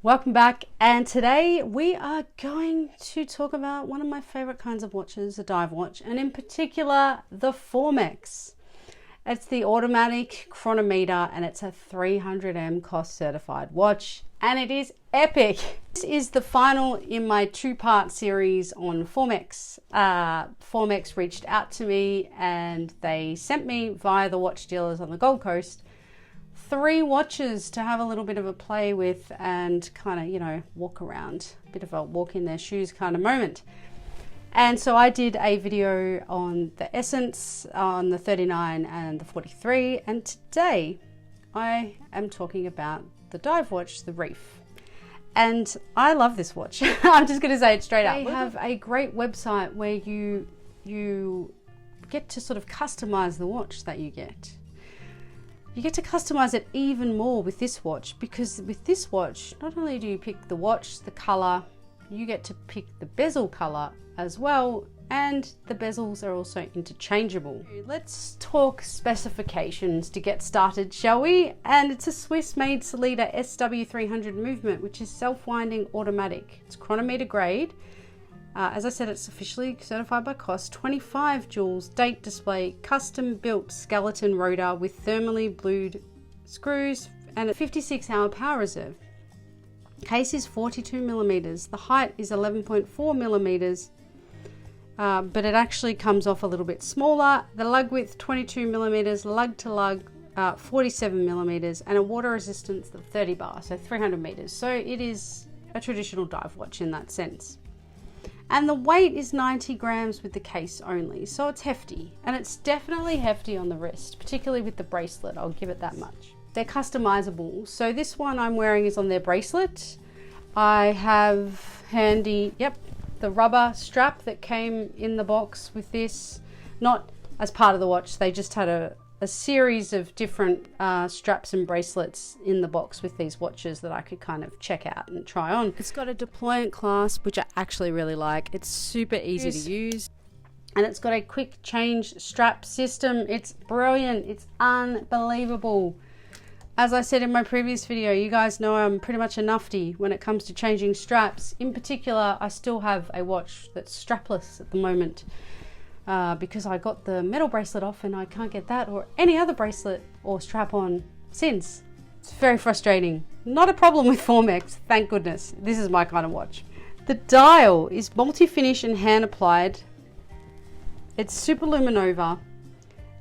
Welcome back, and today we are going to talk about one of my favorite kinds of watches, a dive watch, and in particular the Formex. It's the automatic chronometer and it's a 300M COSC certified watch, and it is epic. This is the final in my two-part series on Formex. Formex reached out to me and they sent me via the watch dealers on the Gold Coast 3 watches to have a little bit of a play with and kind of, you know, walk around, a bit of a walk in their shoes kind of moment. And so I did a video on the Essence, on the 39 and the 43, and today I am talking about the dive watch, the Reef. And I love this watch. I'm just going to say it straight up. They have a great website where you get to sort of customize the watch that you get. You get to customize it even more with this watch, because with this watch, not only do you pick the watch, the color, you get to pick the bezel color as well, and the bezels are also interchangeable. Let's talk specifications to get started, shall we? And it's a Swiss-made Sellita SW300 movement, which is self-winding automatic. It's chronometer grade. As I said, it's officially certified by COSC, 25 joules, date display, custom built skeleton rotor with thermally blued screws, and a 56-hour power reserve. Case is 42 millimeters. The height is 11.4 millimeters, but it actually comes off a little bit smaller. The lug width 22 millimeters, lug to lug 47 millimeters, and a water resistance of 30 bar, so 300 meters. So it is a traditional dive watch in that sense. And the weight is 90 grams with the case only, so it's hefty. And it's definitely hefty on the wrist, particularly with the bracelet, I'll give it that much. They're customizable, so this one I'm wearing is on their bracelet. I have handy, the rubber strap that came in the box with this, not as part of the watch, they just had a series of different straps and bracelets in the box with these watches that I could kind of check out and try on. It's got a deployant clasp, which I actually really like. It's super easy to use. And it's got a quick change strap system. It's brilliant. It's unbelievable. As I said in my previous video, you guys know I'm pretty much a nufty when it comes to changing straps. In particular, I still have a watch that's strapless at the moment. Because I got the metal bracelet off and I can't get that or any other bracelet or strap on since. It's very frustrating. Not a problem with Formex, thank goodness. This is my kind of watch. The dial is multi-finish and hand applied. It's super luminova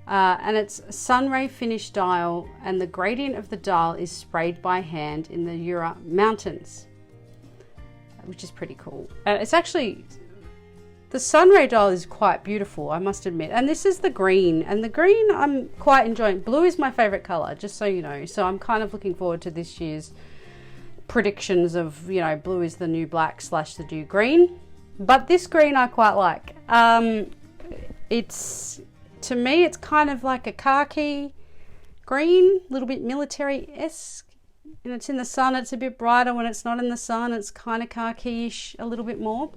and it's a sunray finish dial, and the gradient of the dial is sprayed by hand in the Jura Mountains, which is pretty cool. It's actually, the sunray dial is quite beautiful, I must admit. And this is the green, and the green I'm quite enjoying. Blue is my favorite color, just so you know. So I'm kind of looking forward to this year's predictions of, you know, blue is the new black / the new green. But this green I quite like. To me, it's kind of like a khaki green, a little bit military-esque. And it's in the sun, it's a bit brighter. When it's not in the sun, it's kind of khaki-ish a little bit more.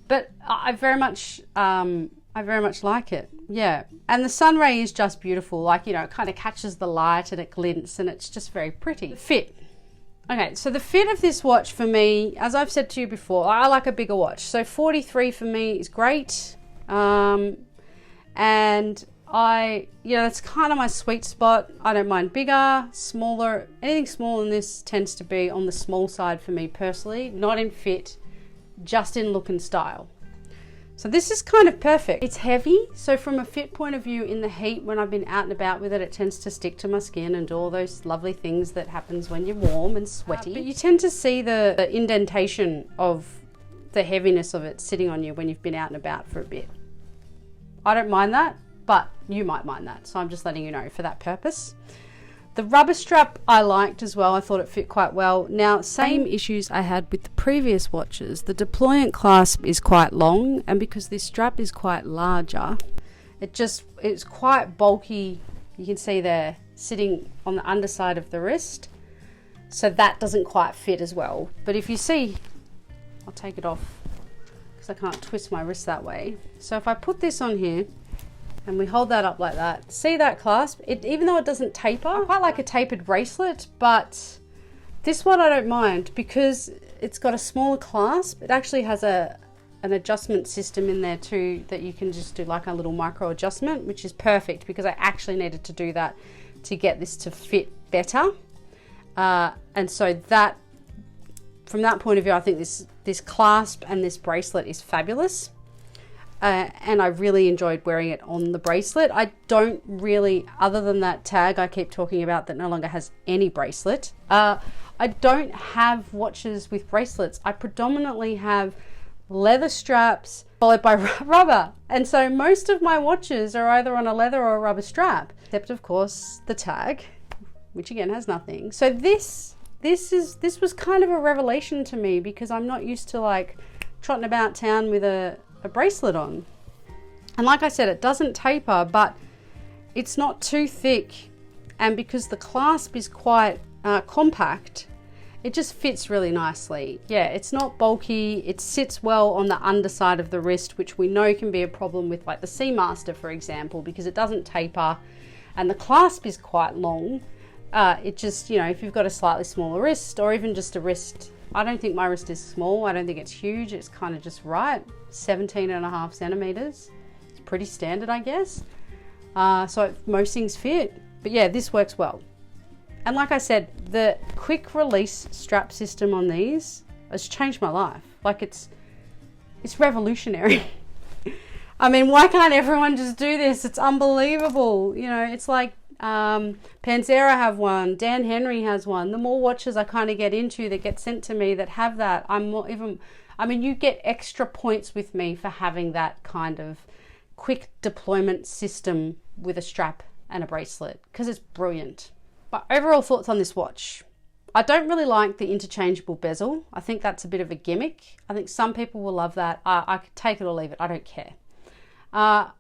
But I very much like it, yeah. And the sun ray is just beautiful, like, you know, it kind of catches the light and it glints and it's just very pretty. The fit. Okay, so the fit of this watch for me, as I've said to you before, I like a bigger watch. So 43 for me is great. And it's kind of my sweet spot. I don't mind bigger, smaller. Anything small in this tends to be on the small side for me personally, not in fit, just in look and style. So this is kind of perfect. It's heavy, so from a fit point of view, in the heat when I've been out and about with it, it tends to stick to my skin and do all those lovely things that happens when you're warm and sweaty. But you tend to see the indentation of the heaviness of it sitting on you when you've been out and about for a bit. I don't mind that, but you might mind that, so I'm just letting you know for that purpose. The rubber strap I liked as well. I thought it fit quite well. Now, same issues I had with the previous watches. The deployant clasp is quite long, and because this strap is quite larger, it's quite bulky. You can see there, sitting on the underside of the wrist. So that doesn't quite fit as well. But if you see, I'll take it off because I can't twist my wrist that way. So if I put this on here, and we hold that up like that. See that clasp? Even though it doesn't taper, I quite like a tapered bracelet, but This one I don't mind because it's got a smaller clasp. It actually has an adjustment system in there too, that you can just do like a little micro adjustment, which is perfect because I actually needed to do that to get this to fit better. And so that, from that point of view, I think this clasp and this bracelet is fabulous. And I really enjoyed wearing it on the bracelet. I don't really, other than that tag I keep talking about that no longer has any bracelet, I don't have watches with bracelets. I predominantly have leather straps followed by rubber. And so most of my watches are either on a leather or a rubber strap, except of course the tag, which again has nothing. So this was kind of a revelation to me because I'm not used to like trotting about town with a bracelet on. And like I said, it doesn't taper, but it's not too thick. And because the clasp is quite compact, it just fits really nicely. Yeah, it's not bulky. It sits well on the underside of the wrist, which we know can be a problem with like the Seamaster, for example, because it doesn't taper and the clasp is quite long. It just, you know, if you've got a slightly smaller wrist or even just a wrist, I don't think my wrist is small. I don't think it's huge. It's kind of just right. 17.5 centimeters. It's pretty standard, I guess. So most things fit, but yeah, this works well. And like I said, the quick release strap system on these has changed my life. Like it's revolutionary. I mean, why can't everyone just do this? It's unbelievable. You know, it's like Panzera have one, Dan Henry has one. The more watches I kind of get into that get sent to me that have that, you get extra points with me for having that kind of quick deployment system with a strap and a bracelet because it's brilliant. But overall thoughts on this watch. I don't really like the interchangeable bezel. I think that's a bit of a gimmick. I think some people will love that. I could take it or leave it. I don't care. I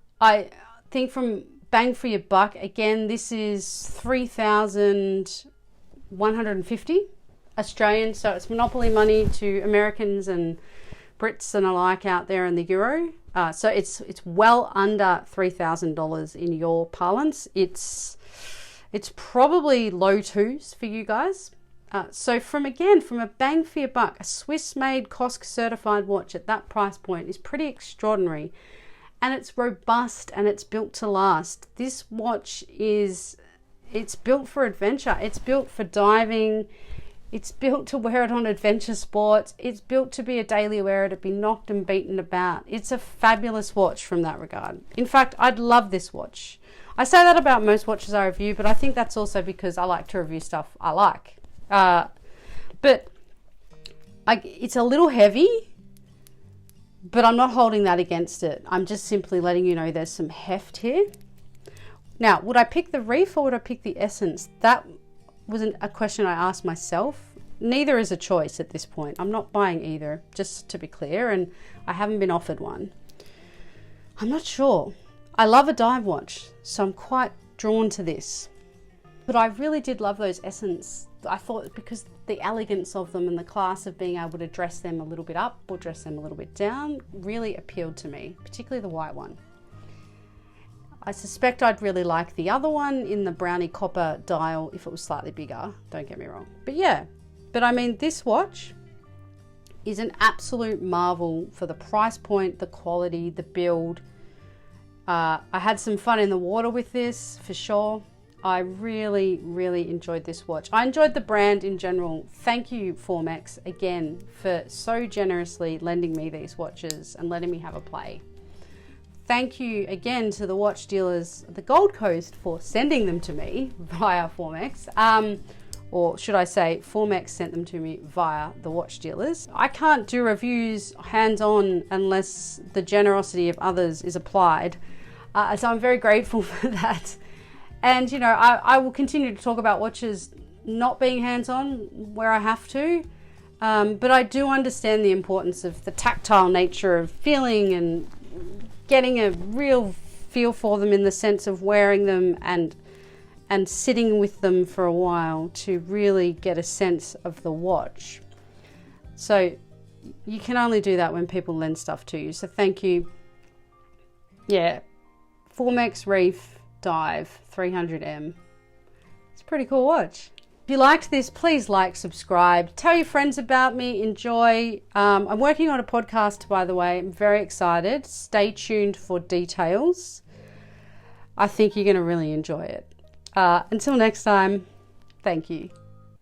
think from bang for your buck, again, this is 3,150 Australian. So it's monopoly money to Americans and Brits and alike out there in the euro. So it's well under $3,000 in your parlance. It's probably low twos for you guys. So from a bang for your buck, a Swiss-made COSC certified watch at that price point is pretty extraordinary. And it's robust and it's built to last. This watch it's built for adventure. It's built for diving. It's built to wear it on adventure sports. It's built to be a daily wearer, to be knocked and beaten about. It's a fabulous watch from that regard. In fact, I'd love this watch. I say that about most watches I review, but I think that's also because I like to review stuff I like. It's a little heavy, but I'm not holding that against it. I'm just simply letting you know there's some heft here. Now, would I pick the Reef or would I pick the Essence? That wasn't a question I asked myself. Neither is a choice at this point. I'm not buying either, just to be clear, and I haven't been offered one. I'm not sure. I love a dive watch, so I'm quite drawn to this. But I really did love those Essence. I thought because the elegance of them and the class of being able to dress them a little bit up or dress them a little bit down really appealed to me, particularly the white one. I suspect I'd really like the other one in the brownie copper dial if it was slightly bigger, don't get me wrong. But I mean, this watch is an absolute marvel for the price point, the quality, the build. I had some fun in the water with this for sure. I really, really enjoyed this watch. I enjoyed the brand in general. Thank you, Formex, again, for so generously lending me these watches and letting me have a play. Thank you again to the watch dealers at the Gold Coast for sending them to me via Formex. Or should I say, Formex sent them to me via the watch dealers. I can't do reviews hands-on unless the generosity of others is applied. So I'm very grateful for that. And, you know, I will continue to talk about watches not being hands-on where I have to. But I do understand the importance of the tactile nature of feeling and getting a real feel for them in the sense of wearing them and sitting with them for a while to really get a sense of the watch. So you can only do that when people lend stuff to you. So thank you. Yeah, Formex Reef Dive 300M. It's a pretty cool watch. If you liked this, please like, subscribe, tell your friends about me, enjoy. I'm working on a podcast, by the way. I'm very excited. Stay tuned for details. I think you're going to really enjoy it. Until next time, thank you.